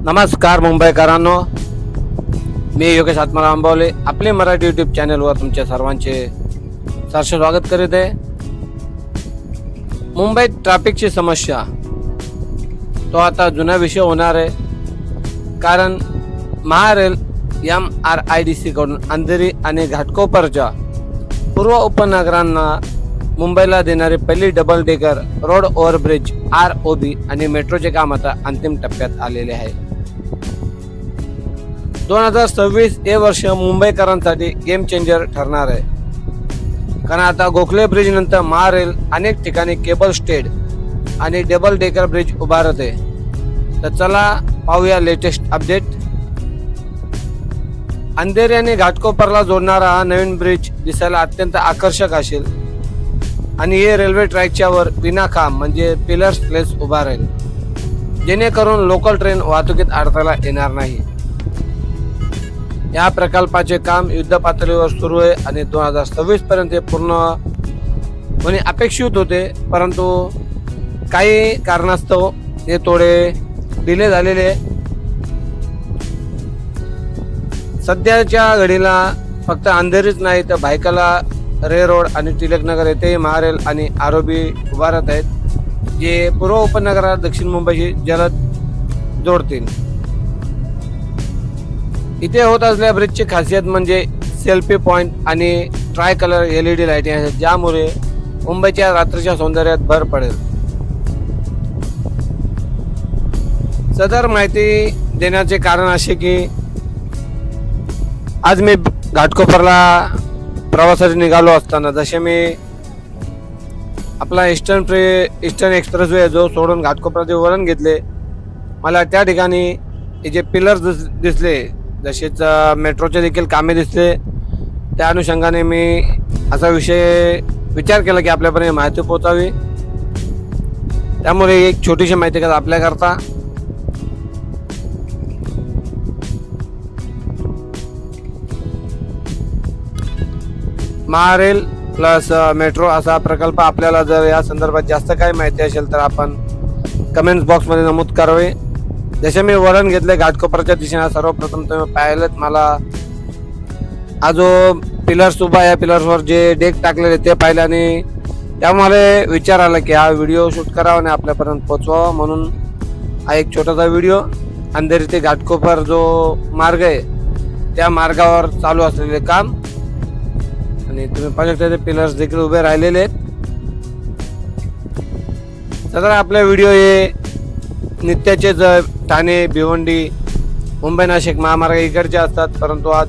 नमस्कार मुंबईकरांनो, मी योगेश आत्माराम आंबवले आपले मराठी यूट्यूब चॅनलवर तुमच्या सर्वांचे सहर्ष स्वागत करीत आहे. मुंबईत ट्रॅफिकची समस्या तो आता जुना विषय होणार आहे, कारण महारेल MRIDC कडून अंधेरी आणि घाटकोपरच्या पूर्व उपनगरांना मुंबईला देणारे पहिली double decker road overbridge ROB आणि मेट्रोचे काम आता अंतिम टप्प्यात आलेले आहे. 2026 हे वर्ष मुंबईकरांसाठी गेम चेंजर ठरणार आहे, कारण आता गोखले ब्रिज नंतर महारेल अनेक ठिकाणी केबल स्टेड आणि डबल डेकर ब्रिज उभारत आहे. तर चला पाहूया लेटेस्ट अपडेट. अंधेरी आणि घाटकोपरला जोडणारा हा नवीन ब्रिज दिसायला अत्यंत आकर्षक असेल आणि हे रेल्वे ट्रॅकच्या वर विना खांब म्हणजे पिलर्स प्लेस उभा राहील, जेणेकरून लोकल ट्रेन वाहतुकीत अडथळा येणार नाही. या प्रकल्पाचे काम युद्ध पातळीवर सुरू आहे आणि 2026 पर्यंत पूर्ण होणे अपेक्षित होते, परंतु काही कारणास्तव हे थोडे डिले झालेले. सध्याच्या घडीला फक्त अंधेरीच नाही तर भायखला, रे रोड आणि टिळकनगर येथे महारेल आणि ROB उभारत आहेत, जे पूर्व उपनगरात दक्षिण मुंबईशी जलद जोडतील. इथे होत असलेल्या ब्रिजची खासियत म्हणजे सेल्फी पॉइंट आणि ट्राय कलर LED लाईटिंग आहेत, ज्यामुळे मुंबईच्या रात्रीच्या सौंदर्यात भर पडेल. सदर माहिती देण्याचे कारण असे की आज मी घाटकोपरला प्रवासासाठी निघालो असताना जसे मी आपला ईस्टर्न एक्सप्रेसवे जो सोडून घाटकोपराचे वळण घेतले, मला त्या ठिकाणी हे जे पिलर्स दिसले, जसेच मेट्रोचे देखील कामे दिसले. त्या अनुषंगाने मी असा विचार केला की आपल्यापर्यंत माहिती पोहोचावी, त्यामुळे एक छोटीशी माहिती का आपल्याकरता. महारेल प्लस मेट्रो असा प्रकल्प आपल्याला जर या संदर्भात जास्त काही माहिती असेल तर आपण कमेंट्स बॉक्समध्ये नमूद करावे. जसे मी वळण घेतले घाटकोपरच्या दिशेने, सर्वप्रथम तुम्ही पाहिलेत मला हा जो पिलर्स उभा, या पिलर्सवर जे डेक टाकलेले ते पाहिले आणि त्यामुळे विचार आला की हा व्हिडिओ शूट करावा आणि आपल्यापर्यंत पोचवावा, म्हणून हा एक छोटासा व्हिडिओ. अंधेरी ते घाटकोपर जो मार्ग आहे त्या मार्गावर चालू असलेले काम आणि तुम्ही पाहू शकता ते पिलर्स देखील उभे राहिलेले आहेत. सदर आपले व्हिडिओ हे नित्याचे ठाणे, भिवंडी, मुंबई नाशिक महामार्ग इकडचे असतात, परंतु आज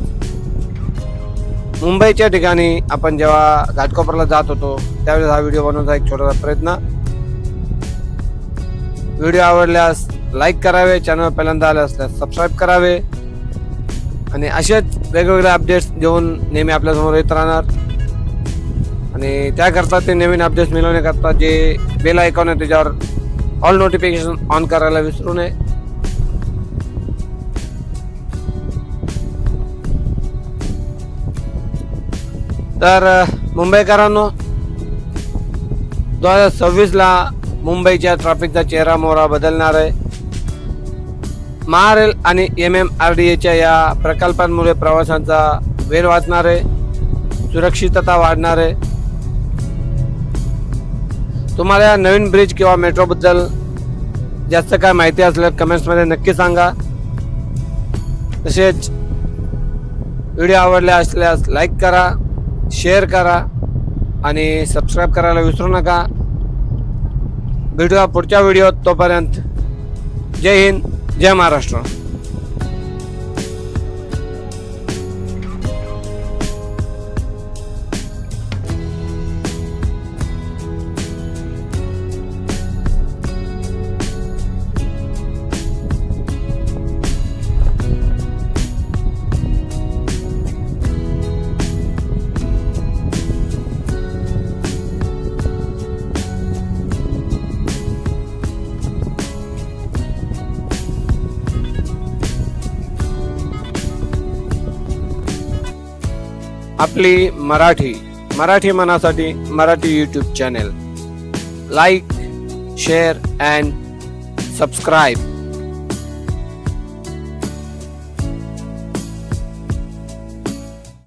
मुंबईच्या ठिकाणी आपण जेव्हा घाटकोपरला जात होतो त्यावेळेस हा व्हिडिओ बनवण्याचा एक छोटासा प्रयत्न. व्हिडिओ आवडल्यास लाईक करावे, चॅनल पहिल्यांदा आले असल्यास सबस्क्राईब करावे आणि असेच वेगवेगळे अपडेट्स देऊन नेहमी आपल्यासमोर येत राहणार. आणि त्याकरता ते नवीन अपडेट्स मिळवण्याकरता जे बेल आयकॉन आहे त्याच्यावर ऑल नोटिफिकेशन ऑन करायला विसरू नये. तर मुंबईकरांनो, 2026ला मुंबईच्या ट्रॅफिकचा चेहरा मोहरा बदलणार आहे. महारेल आणि MMRDAच्या या प्रकल्पांमुळे प्रवाशांचा वेळ वाचणार आहे, सुरक्षितता वाढणार आहे. तुम्हाला या नवीन ब्रिज किंवा मेट्रोबद्दल जास्त काय माहिती असल्यास कमेंट्समध्ये नक्की सांगा. तसेच व्हिडिओ आवडले असल्यास लाईक करा, शेअर करा आणि सबस्क्राईब करायला विसरू नका. भेटूया पुढच्या व्हिडिओत, तोपर्यंत जय हिंद, जय महाराष्ट्र. आपली मराठी मनासाठी Marathi YouTube channel like, share and subscribe.